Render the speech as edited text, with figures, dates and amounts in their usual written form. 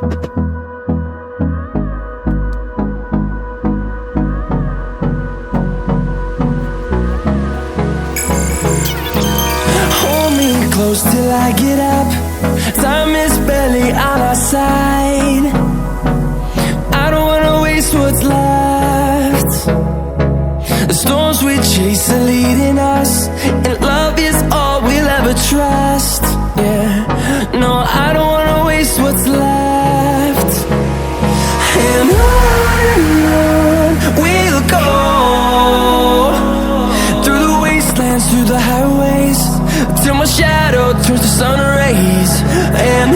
Hold me close till I get up. Time is barely on our side. I don't wanna waste what's left. The storms we chase are leading us, and love is all we'll ever trust. Yeah, no, I don't wanna waste what's left. And on we'll go, through the wastelands, through the highways, till my shadow turns to sun rays. And